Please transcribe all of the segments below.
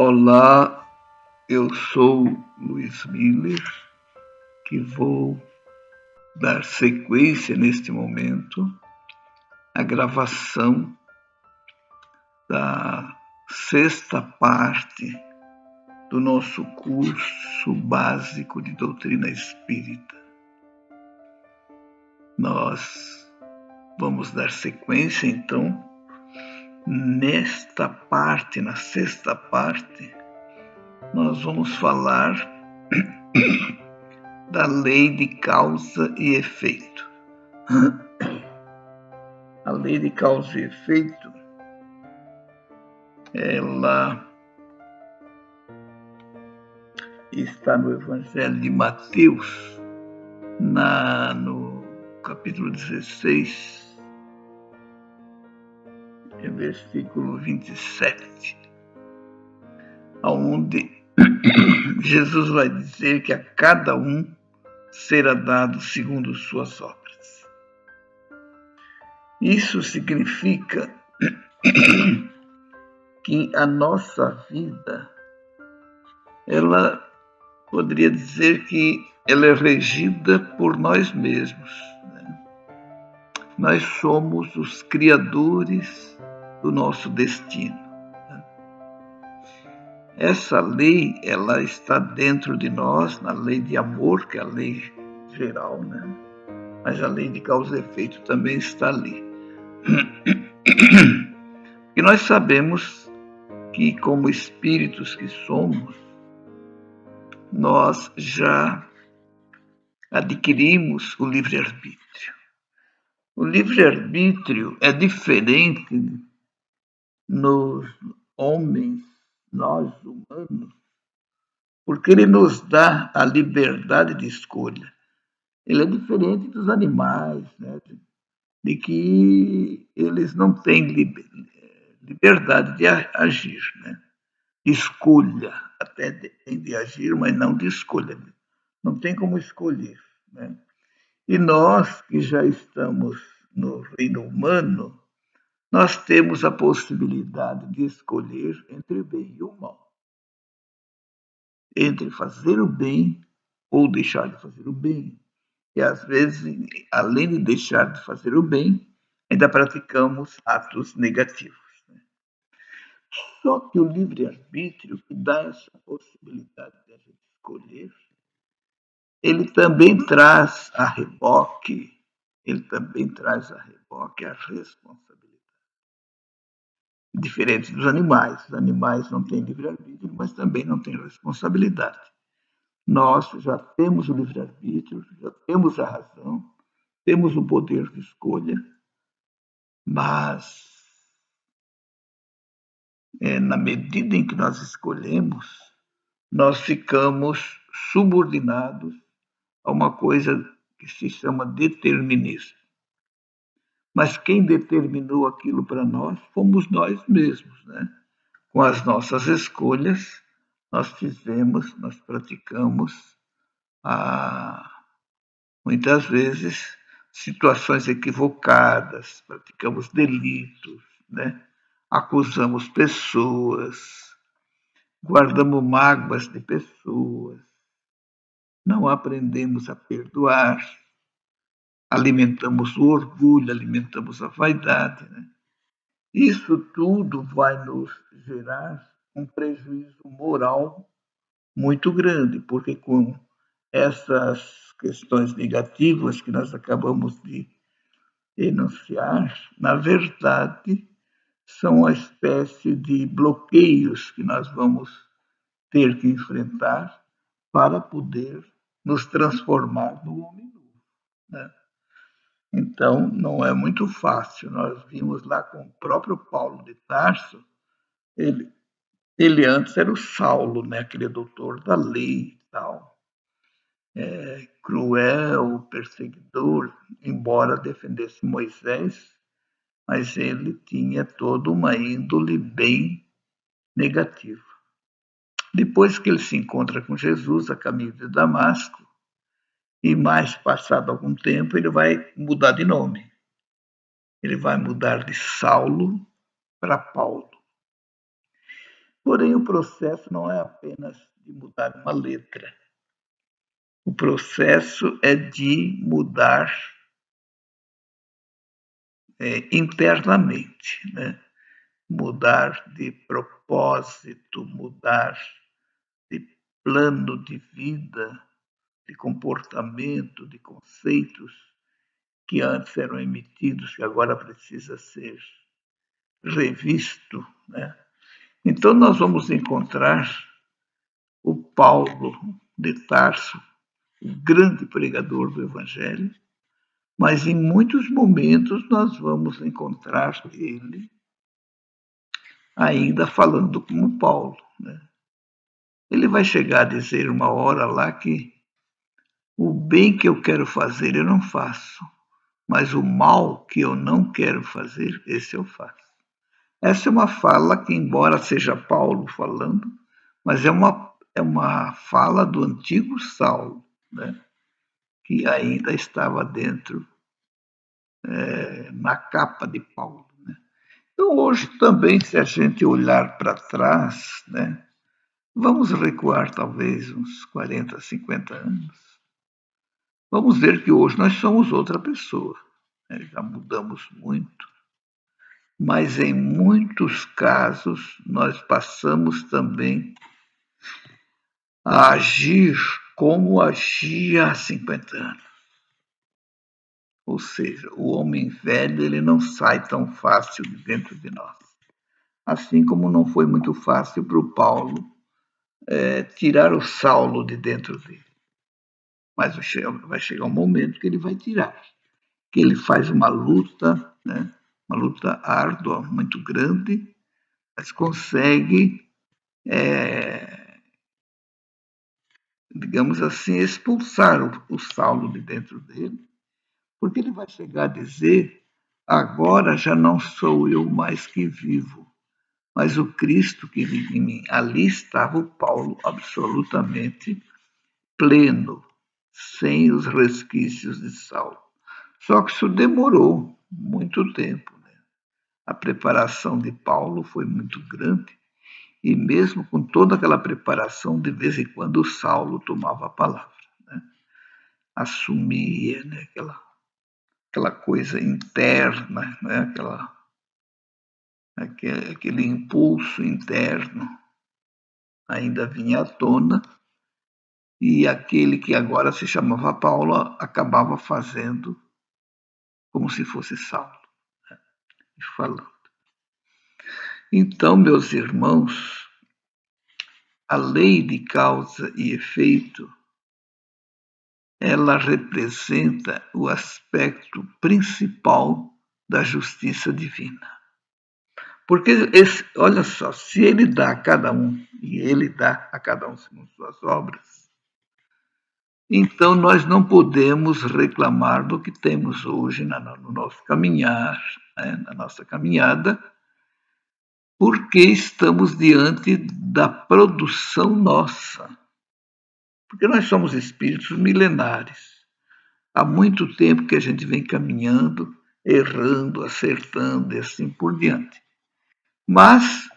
Olá, eu sou Luiz Miller, que vou dar sequência neste momento à gravação da sexta parte do nosso curso básico de doutrina espírita. Nós vamos dar sequência, então, nesta parte, na sexta parte, nós vamos falar da lei de causa e efeito. A lei de causa e efeito, ela está no Evangelho de Mateus, no capítulo 16, versículo 27, onde Jesus vai dizer que a cada um será dado segundo suas obras. Isso significa que a nossa vida, ela poderia dizer que ela é regida por nós mesmos, né? Nós somos os criadores do nosso destino, né? Essa lei, ela está dentro de nós, na lei de amor, que é a lei geral, né? Mas a lei de causa e efeito também está ali. E nós sabemos que, como espíritos que somos, nós já adquirimos o livre-arbítrio. O livre-arbítrio é diferente nos homens, nós humanos, porque ele nos dá a liberdade de escolha. Ele é diferente dos animais, né? De que eles não têm liberdade de agir, né? De escolha, até de agir, mas não de escolha. Não tem como escolher, né? E nós que já estamos no reino humano, nós temos a possibilidade de escolher entre o bem e o mal. Entre fazer o bem ou deixar de fazer o bem. E às vezes, além de deixar de fazer o bem, ainda praticamos atos negativos. Só que o livre-arbítrio, que dá essa possibilidade de a gente escolher, ele também traz a reboque a responsabilidade. Diferente dos animais. Os animais não têm livre-arbítrio, mas também não têm responsabilidade. Nós já temos o livre-arbítrio, já temos a razão, temos o poder de escolha, mas na medida em que nós escolhemos, nós ficamos subordinados a uma coisa que se chama determinismo. Mas quem determinou aquilo para nós fomos nós mesmos, né? Com as nossas escolhas, nós praticamos muitas vezes situações equivocadas, praticamos delitos, né? Acusamos pessoas, guardamos mágoas de pessoas, não aprendemos a perdoar, alimentamos o orgulho, alimentamos a vaidade, né? Isso tudo vai nos gerar um prejuízo moral muito grande, porque com essas questões negativas que nós acabamos de enunciar, na verdade, são uma espécie de bloqueios que nós vamos ter que enfrentar para poder nos transformar no homem novo, né? Então, não é muito fácil. Nós vimos lá com o próprio Paulo de Tarso, ele antes era o Saulo, né? Aquele doutor da lei e tal. Cruel, perseguidor, embora defendesse Moisés, mas ele tinha toda uma índole bem negativa. Depois que ele se encontra com Jesus a caminho de Damasco, e mais passado algum tempo, ele vai mudar de nome. Ele vai mudar de Saulo para Paulo. Porém, o processo não é apenas de mudar uma letra. O processo é de mudar internamente, né? Mudar de propósito, mudar de plano de vida, de comportamento, de conceitos que antes eram emitidos, que agora precisa ser revisto, né? Então nós vamos encontrar o Paulo de Tarso, o grande pregador do Evangelho, mas em muitos momentos nós vamos encontrar ele ainda falando como Paulo, né? Ele vai chegar a dizer uma hora lá que o bem que eu quero fazer eu não faço, mas o mal que eu não quero fazer, esse eu faço. Essa é uma fala que, embora seja Paulo falando, mas é uma fala do antigo Saulo, né? Que ainda estava dentro, na capa de Paulo. Né? Então, hoje também, se a gente olhar para trás, né? Vamos recuar talvez uns 40, 50 anos. Vamos ver que hoje nós somos outra pessoa. Né? Já mudamos muito. Mas em muitos casos nós passamos também a agir como agia há 50 anos. Ou seja, o homem velho ele não sai tão fácil de dentro de nós. Assim como não foi muito fácil para o Paulo tirar o Saulo de dentro dele. Mas vai chegar um momento que ele vai tirar. Que ele faz uma luta, né? Uma luta árdua, muito grande, mas consegue, digamos assim, expulsar o Saulo de dentro dele, porque ele vai chegar a dizer: agora já não sou eu mais que vivo, mas o Cristo que vive em mim. Ali estava o Paulo absolutamente pleno, sem os resquícios de Saulo. Só que isso demorou muito tempo. Né? A preparação de Paulo foi muito grande, e mesmo com toda aquela preparação, de vez em quando o Saulo tomava a palavra, né? Assumia, né? aquela coisa interna, né? aquele impulso interno ainda vinha à tona, e aquele que agora se chamava Paulo acabava fazendo como se fosse Saulo, né? E falando. Então, meus irmãos, a lei de causa e efeito, ela representa o aspecto principal da justiça divina. Porque, olha só, se ele dá a cada um, e ele dá a cada um segundo suas obras, então nós não podemos reclamar do que temos hoje no nosso caminhar, né, na nossa caminhada, porque estamos diante da produção nossa. Porque nós somos espíritos milenares. Há muito tempo que a gente vem caminhando, errando, acertando e assim por diante. Mas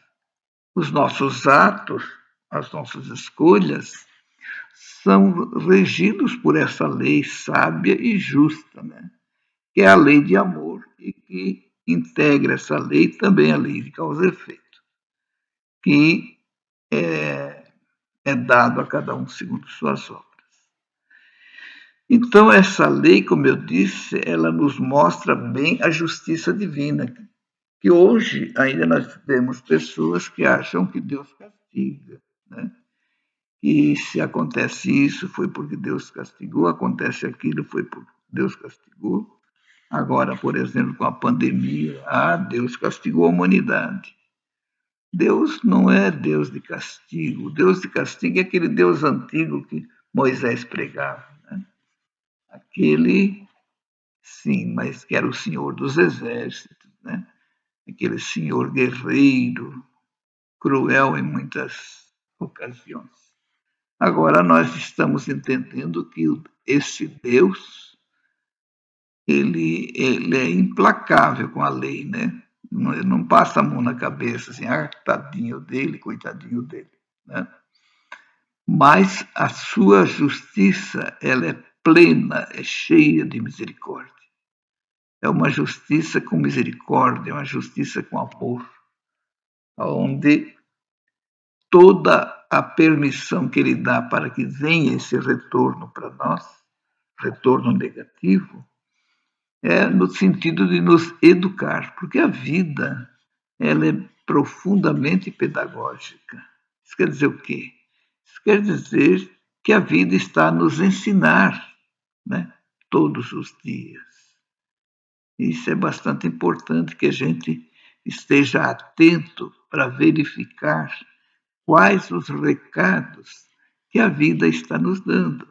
os nossos atos, as nossas escolhas, são regidos por essa lei sábia e justa, né? Que é a lei de amor e que integra essa lei também a lei de causa e efeito, que é dado a cada um segundo suas obras. Então, essa lei, como eu disse, ela nos mostra bem a justiça divina, que hoje ainda nós vemos pessoas que acham que Deus castiga, né? E se acontece isso, foi porque Deus castigou, acontece aquilo, foi porque Deus castigou. Agora, por exemplo, com a pandemia, Deus castigou a humanidade. Deus não é Deus de castigo. O Deus de castigo é aquele Deus antigo que Moisés pregava, né? Aquele, sim, mas que era o Senhor dos exércitos, né? Aquele Senhor guerreiro, cruel em muitas ocasiões. Agora nós estamos entendendo que esse Deus ele é implacável com a lei, né? não passa a mão na cabeça, assim, tadinho dele, coitadinho dele, né? Mas a sua justiça, ela é plena, é cheia de misericórdia. É uma justiça com misericórdia, é uma justiça com amor, onde toda a permissão que ele dá para que venha esse retorno para nós, retorno negativo, é no sentido de nos educar, porque a vida ela é profundamente pedagógica. Isso quer dizer o quê? Isso quer dizer que a vida está a nos ensinar, né, todos os dias. Isso é bastante importante que a gente esteja atento para verificar quais os recados que a vida está nos dando.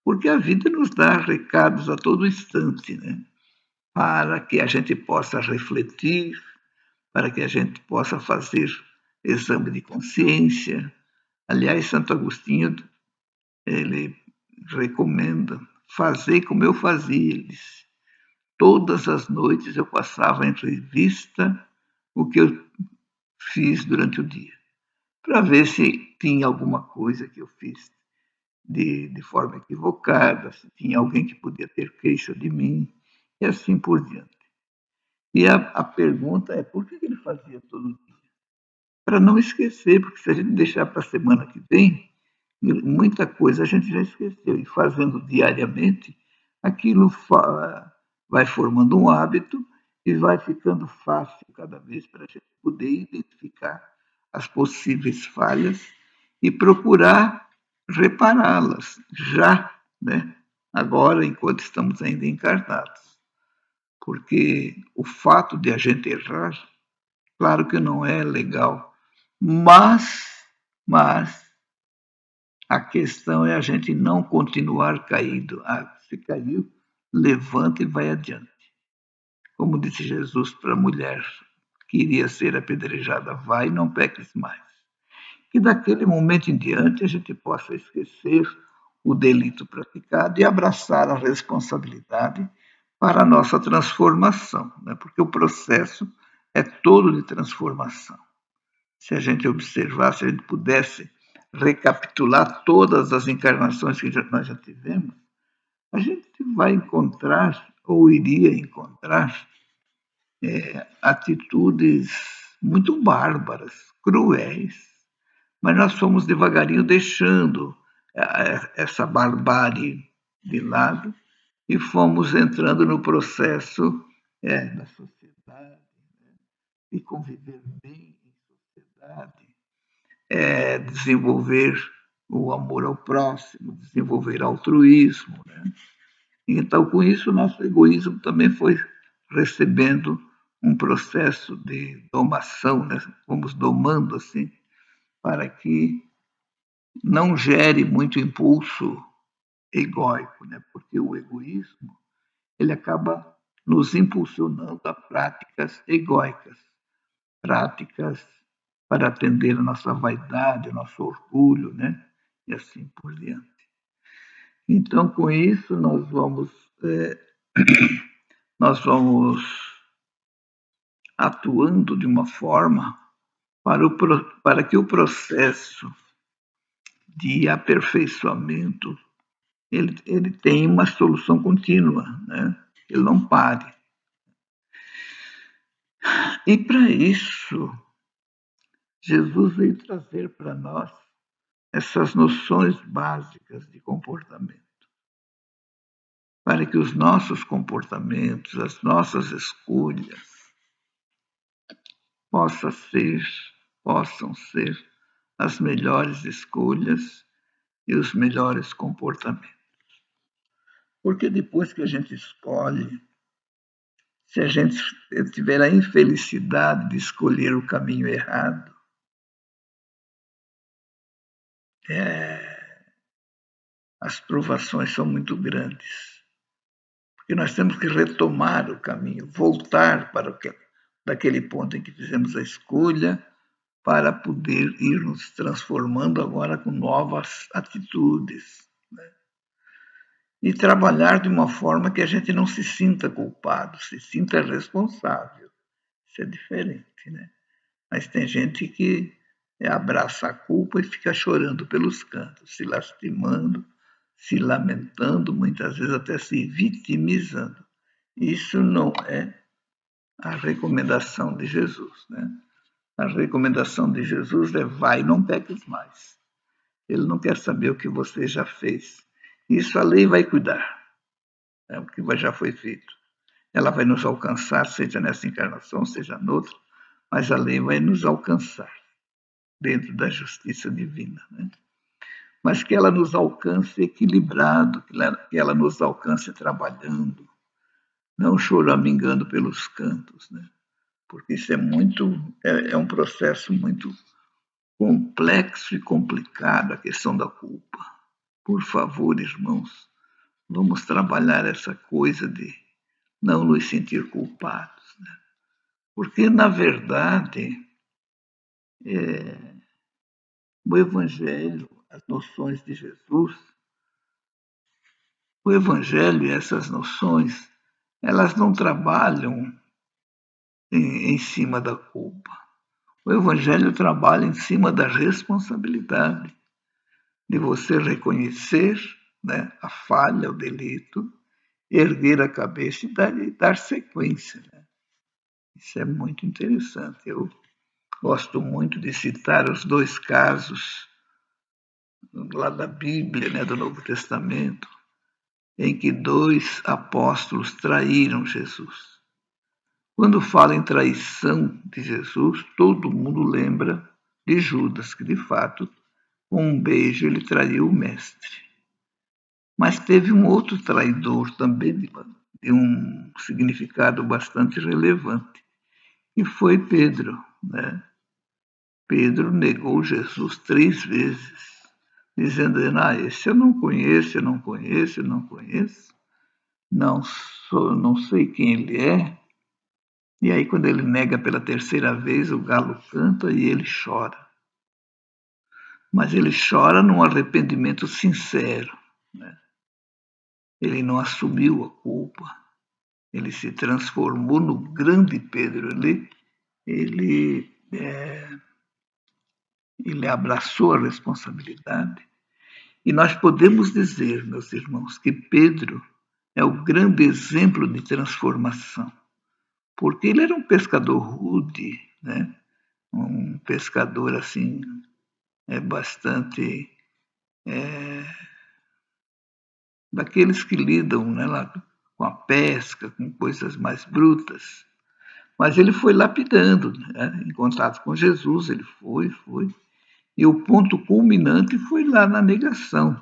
Porque a vida nos dá recados a todo instante, né? Para que a gente possa refletir, para que a gente possa fazer exame de consciência. Aliás, Santo Agostinho, ele recomenda fazer como eu fazia. Ele disse, todas as noites eu passava em revista o que eu fiz durante o dia, para ver se tinha alguma coisa que eu fiz de forma equivocada, se tinha alguém que podia ter queixa de mim, e assim por diante. E a pergunta é, por que ele fazia todo dia? Para não esquecer, porque se a gente deixar para a semana que vem, muita coisa a gente já esqueceu. E fazendo diariamente, aquilo vai formando um hábito e vai ficando fácil cada vez para a gente poder identificar as possíveis falhas e procurar repará-las já, né? Agora, enquanto estamos ainda encarnados. Porque o fato de a gente errar, claro que não é legal, mas a questão é a gente não continuar caído. Se caiu, levanta e vai adiante. Como disse Jesus para a mulher que iria ser apedrejada, vai e não peques mais. Que daquele momento em diante a gente possa esquecer o delito praticado e abraçar a responsabilidade para a nossa transformação, né? Porque o processo é todo de transformação. Se a gente observar, se a gente pudesse recapitular todas as encarnações que nós já tivemos, a gente vai encontrar, ou iria encontrar, atitudes muito bárbaras, cruéis, mas nós fomos devagarinho deixando essa barbárie de lado e fomos entrando no processo da sociedade, né? E conviver bem em sociedade, desenvolver o amor ao próximo, desenvolver altruísmo, né? Então, com isso, o nosso egoísmo também foi recebendo um processo de domação, né? Fomos domando assim, para que não gere muito impulso egóico, né? Porque o egoísmo ele acaba nos impulsionando a práticas egóicas, práticas para atender a nossa vaidade, o nosso orgulho, né? E assim por diante. Então, com isso, nós vamos atuando de uma forma para que o processo de aperfeiçoamento ele tenha uma solução contínua, né? Ele não pare. E para isso, Jesus veio trazer para nós essas noções básicas de comportamento, para que os nossos comportamentos, as nossas escolhas possam ser as melhores escolhas e os melhores comportamentos. Porque depois que a gente escolhe, se a gente tiver a infelicidade de escolher o caminho errado, as provações são muito grandes. Porque nós temos que retomar o caminho, voltar para daquele ponto em que fizemos a escolha, para poder ir nos transformando agora com novas atitudes, né? E trabalhar de uma forma que a gente não se sinta culpado, se sinta responsável, Isso é diferente, né? Mas tem gente que abraça a culpa e fica chorando pelos cantos, se lastimando, se lamentando, muitas vezes até se vitimizando. Isso não é a recomendação de Jesus, né? A recomendação de Jesus é: vai, não peques mais. Ele não quer saber o que você já fez. Isso a lei vai cuidar, é o que já foi feito. Ela vai nos alcançar, seja nessa encarnação, seja noutra, mas a lei vai nos alcançar dentro da justiça divina, né? Mas que ela nos alcance equilibrado, que ela nos alcance trabalhando, não choramingando pelos cantos, né? Porque isso é um processo muito complexo e complicado, a questão da culpa. Por favor, irmãos, vamos trabalhar essa coisa de não nos sentir culpados, né? Porque, na verdade, o Evangelho, as noções de Jesus, o Evangelho e essas noções, elas não trabalham em cima da culpa. O Evangelho trabalha em cima da responsabilidade de você reconhecer, né, a falha, o delito, erguer a cabeça e dar sequência, né? Isso é muito interessante. Eu gosto muito de citar os dois casos lá da Bíblia, né, do Novo Testamento, em que dois apóstolos traíram Jesus. Quando fala em traição de Jesus, todo mundo lembra de Judas, que de fato, com um beijo, ele traiu o mestre. Mas teve um outro traidor também de um significado bastante relevante, e foi Pedro, né? Pedro negou Jesus 3 vezes, dizendo: esse eu não conheço, eu não conheço, eu não conheço, não sei quem ele é. E aí, quando ele nega pela terceira vez, o galo canta e ele chora. Mas ele chora num arrependimento sincero, né? Ele não assumiu a culpa, ele se transformou no grande Pedro. Ele abraçou a responsabilidade. E nós podemos dizer, meus irmãos, que Pedro é o grande exemplo de transformação, porque ele era um pescador rude, né? Um pescador assim, bastante daqueles que lidam, né, lá, com a pesca, com coisas mais brutas. Mas ele foi lapidando, né? Em contato com Jesus, ele foi. E o ponto culminante foi lá na negação.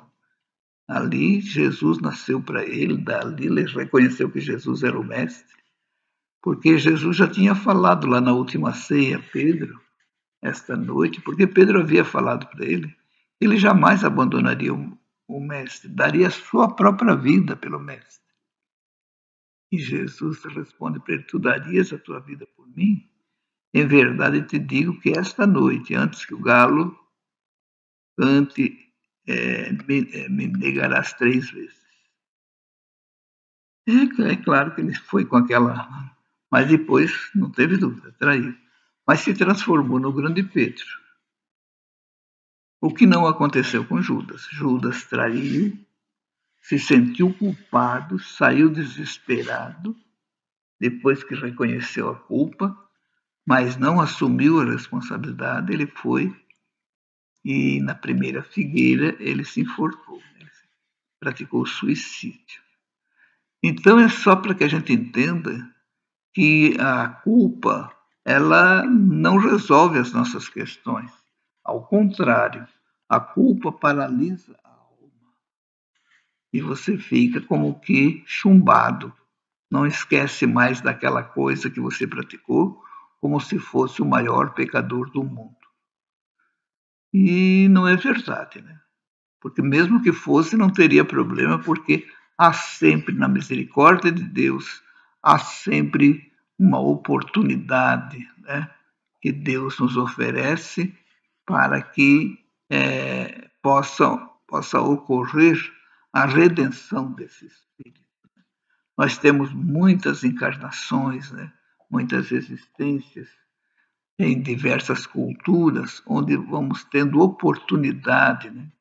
Ali Jesus nasceu para ele, dali ele reconheceu que Jesus era o mestre, porque Jesus já tinha falado lá na última ceia, Pedro, esta noite, porque Pedro havia falado para ele, ele jamais abandonaria o mestre, daria a sua própria vida pelo mestre. E Jesus responde para ele: tu darias a tua vida por mim? Em verdade te digo que esta noite, antes que o galo cante, me negarás 3 vezes. É claro que ele foi com aquela. Mas depois, não teve dúvida, traiu. Mas se transformou no grande Pedro. O que não aconteceu com Judas. Judas traiu, se sentiu culpado, saiu desesperado, depois que reconheceu a culpa, mas não assumiu a responsabilidade. Ele foi e na primeira figueira ele se enforcou, ele praticou suicídio. Então é só para que a gente entenda que a culpa ela não resolve as nossas questões. Ao contrário, a culpa paralisa a alma e você fica como que chumbado. Não esquece mais daquela coisa que você praticou como se fosse o maior pecador do mundo. E não é verdade, né? Porque mesmo que fosse, não teria problema, porque há sempre, na misericórdia de Deus, há sempre uma oportunidade, né, que Deus nos oferece para que possa ocorrer a redenção desse espírito. Nós temos muitas encarnações, né, muitas existências em diversas culturas, onde vamos tendo oportunidade, né?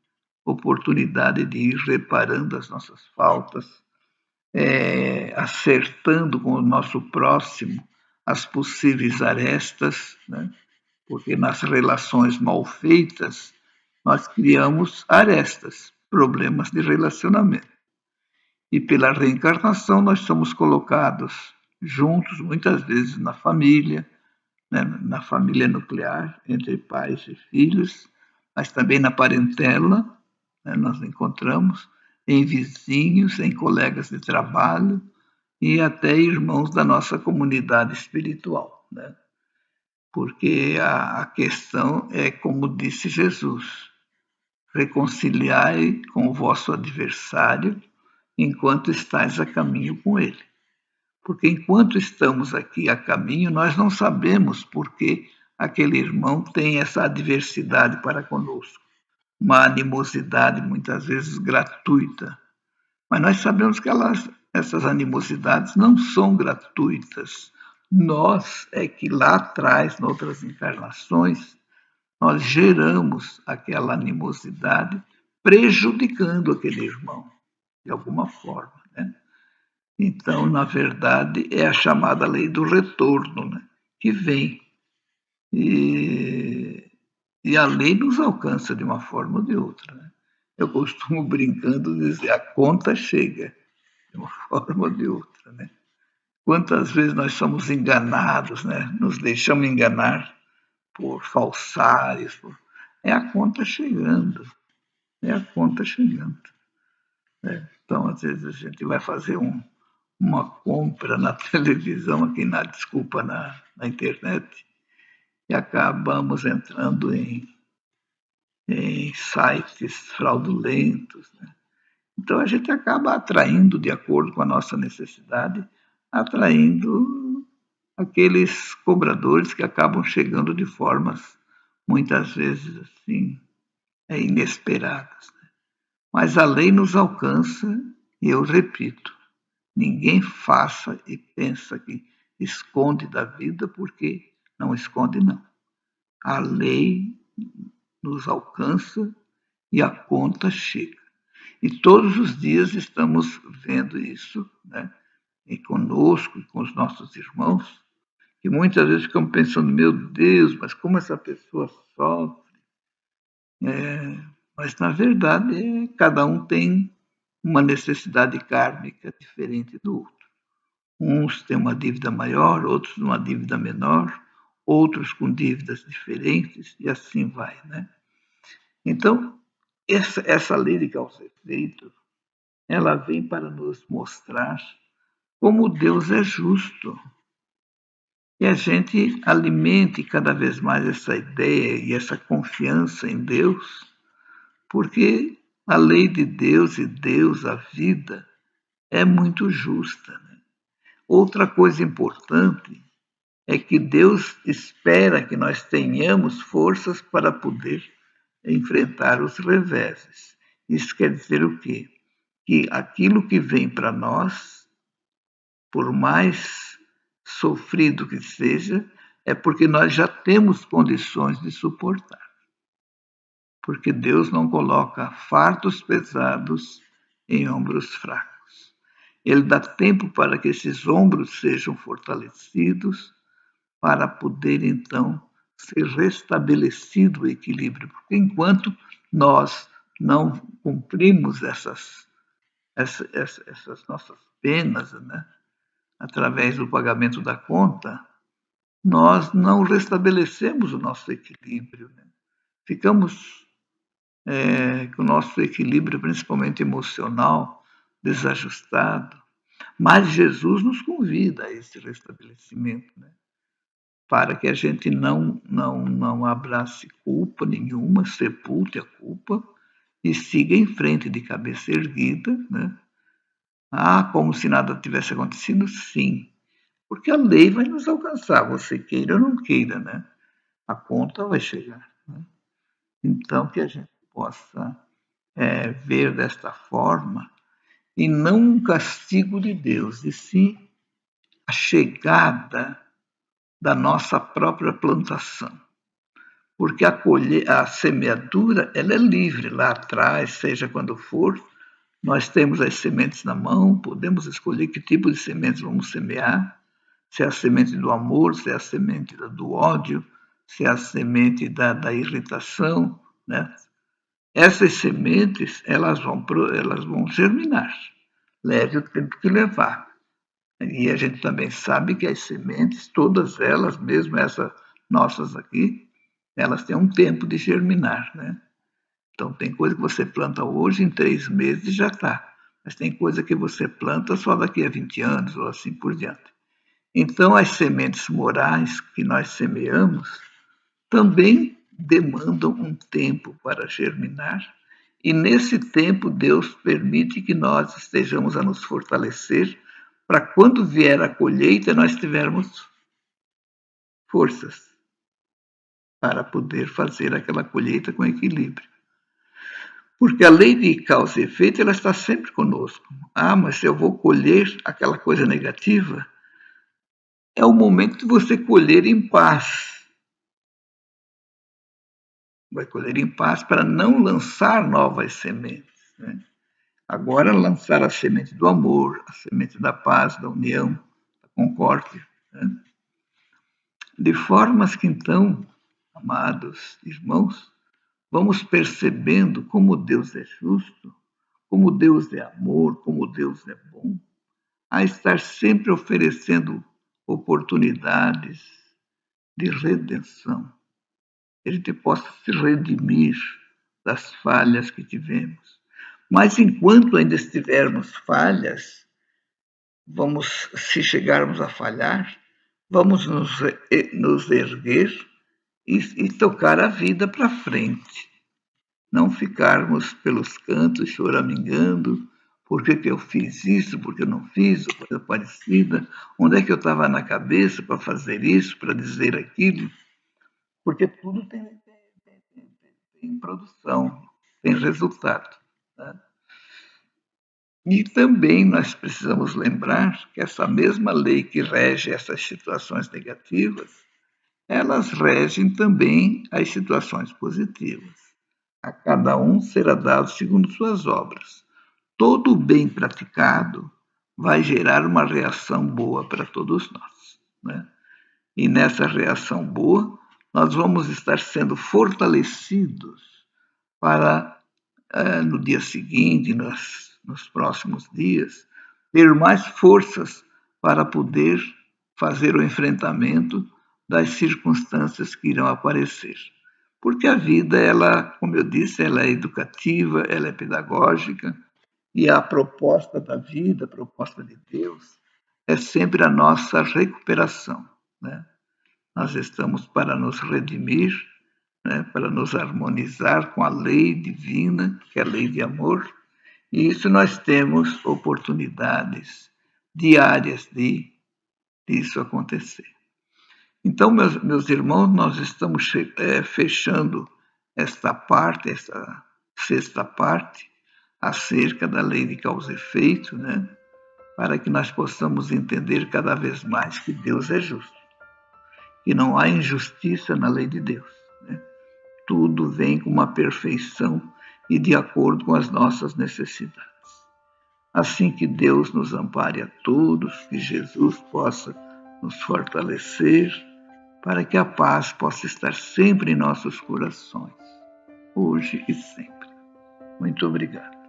Oportunidade de ir reparando as nossas faltas, acertando com o nosso próximo as possíveis arestas, né? Porque nas relações mal feitas nós criamos arestas, problemas de relacionamento. E pela reencarnação nós somos colocados juntos, muitas vezes na família, né, na família nuclear, entre pais e filhos, mas também na parentela, né, nós encontramos em vizinhos, em colegas de trabalho e até irmãos da nossa comunidade espiritual, né? Porque a questão é, como disse Jesus, reconciliai com o vosso adversário enquanto estáis a caminho com ele. Porque enquanto estamos aqui a caminho, nós não sabemos por que aquele irmão tem essa adversidade para conosco, uma animosidade muitas vezes gratuita. Mas nós sabemos que essas animosidades não são gratuitas. Nós é que lá atrás, em outras encarnações, nós geramos aquela animosidade prejudicando aquele irmão, de alguma forma, né? Então, na verdade, é a chamada lei do retorno, né? Que vem. E a lei nos alcança de uma forma ou de outra, né? Eu costumo brincando dizer, a conta chega, de uma forma ou de outra, né? Quantas vezes nós somos enganados, né? Nos deixamos enganar por falsários. É a conta chegando, é a conta chegando. Né? Então, às vezes, a gente vai fazer uma compra na televisão, aqui desculpa, na internet, e acabamos entrando em sites fraudulentos. Né? Então, a gente acaba atraindo, de acordo com a nossa necessidade, atraindo aqueles cobradores que acabam chegando de formas, muitas vezes, assim, inesperadas. Né? Mas a lei nos alcança, e eu repito, ninguém faça e pensa que esconde da vida, porque não esconde, não. A lei nos alcança e a conta chega. E todos os dias estamos vendo isso, né? E conosco, e com os nossos irmãos, que muitas vezes ficamos pensando, meu Deus, mas como essa pessoa sofre? Mas, na verdade, cada um tem uma necessidade kármica diferente do outro. Uns têm uma dívida maior, outros uma dívida menor, outros com dívidas diferentes, e assim vai, né? Então, essa lei de causa e efeito, ela vem para nos mostrar como Deus é justo. E a gente alimente cada vez mais essa ideia e essa confiança em Deus, porque a lei de Deus e Deus, a vida, é muito justa. Né? Outra coisa importante é que Deus espera que nós tenhamos forças para poder enfrentar os reveses. Isso quer dizer o quê? Que aquilo que vem para nós, por mais sofrido que seja, é porque nós já temos condições de suportar. Porque Deus não coloca fardos pesados em ombros fracos. Ele dá tempo para que esses ombros sejam fortalecidos, para poder, então, ser restabelecido o equilíbrio. Porque enquanto nós não cumprimos essas nossas penas, né, através do pagamento da conta, nós não restabelecemos o nosso equilíbrio. Né? Ficamos com o nosso equilíbrio, principalmente emocional, desajustado. Mas Jesus nos convida a esse restabelecimento, né? Para que a gente não abrace culpa nenhuma, sepulte a culpa e siga em frente de cabeça erguida, né? Como se nada tivesse acontecido? Sim, porque a lei vai nos alcançar, você queira ou não queira, né? A conta vai chegar. Né? Então, que a gente possa ver desta forma, e não um castigo de Deus, e sim a chegada da nossa própria plantação. Porque a semeadura ela é livre lá atrás, seja quando for. Nós temos as sementes na mão, podemos escolher que tipo de sementes vamos semear, se é a semente do amor, se é a semente do ódio, se é a semente da irritação, né? Essas sementes elas vão germinar, leve o tempo que levar. E a gente também sabe que as sementes, todas elas, mesmo essas nossas aqui, elas têm um tempo de germinar, né? Então tem coisa que você planta hoje, em 3 meses já está. Mas tem coisa que você planta só daqui a 20 anos, ou assim por diante. Então as sementes morais que nós semeamos também demandam um tempo para germinar. E nesse tempo Deus permite que nós estejamos a nos fortalecer para quando vier a colheita nós tivermos forças para poder fazer aquela colheita com equilíbrio. Porque a lei de causa e efeito ela está sempre conosco. Ah, mas se eu vou colher aquela coisa negativa, é o momento de você colher em paz. Vai colher em paz para não lançar novas sementes, né? Agora lançar a semente do amor, a semente da paz, da união, da concórdia, né? De formas que então, amados irmãos, vamos percebendo como Deus é justo, como Deus é amor, como Deus é bom, a estar sempre oferecendo oportunidades de redenção. Que a gente possa se redimir das falhas que tivemos. Mas enquanto ainda estivermos falhas, se chegarmos a falhar, vamos nos erguer e tocar a vida para frente. Não ficarmos pelos cantos choramingando, por que eu fiz isso, por que eu não fiz, ou coisa parecida, onde é que eu estava na cabeça para fazer isso, para dizer aquilo, porque tudo tem produção, tem resultado, né? E também nós precisamos lembrar que essa mesma lei que rege essas situações negativas, elas regem também as situações positivas. A cada um será dado segundo suas obras. Todo o bem praticado vai gerar uma reação boa para todos nós, né? E nessa reação boa, nós vamos estar sendo fortalecidos para, no dia seguinte, nos próximos dias, ter mais forças para poder fazer o enfrentamento das circunstâncias que irão aparecer. Porque a vida, ela, como eu disse, ela é educativa, ela é pedagógica, e a proposta da vida, a proposta de Deus, é sempre a nossa recuperação, né? Nós estamos para nos redimir, né, para nos harmonizar com a lei divina, que é a lei de amor, e isso nós temos oportunidades diárias de isso acontecer. Então, meus irmãos, nós estamos fechando esta parte, esta sexta parte, acerca da lei de causa e efeito, né, para que nós possamos entender cada vez mais que Deus é justo, que não há injustiça na lei de Deus, né? Tudo vem com uma perfeição e de acordo com as nossas necessidades. Assim que Deus nos ampare a todos, que Jesus possa nos fortalecer, para que a paz possa estar sempre em nossos corações, hoje e sempre. Muito obrigado.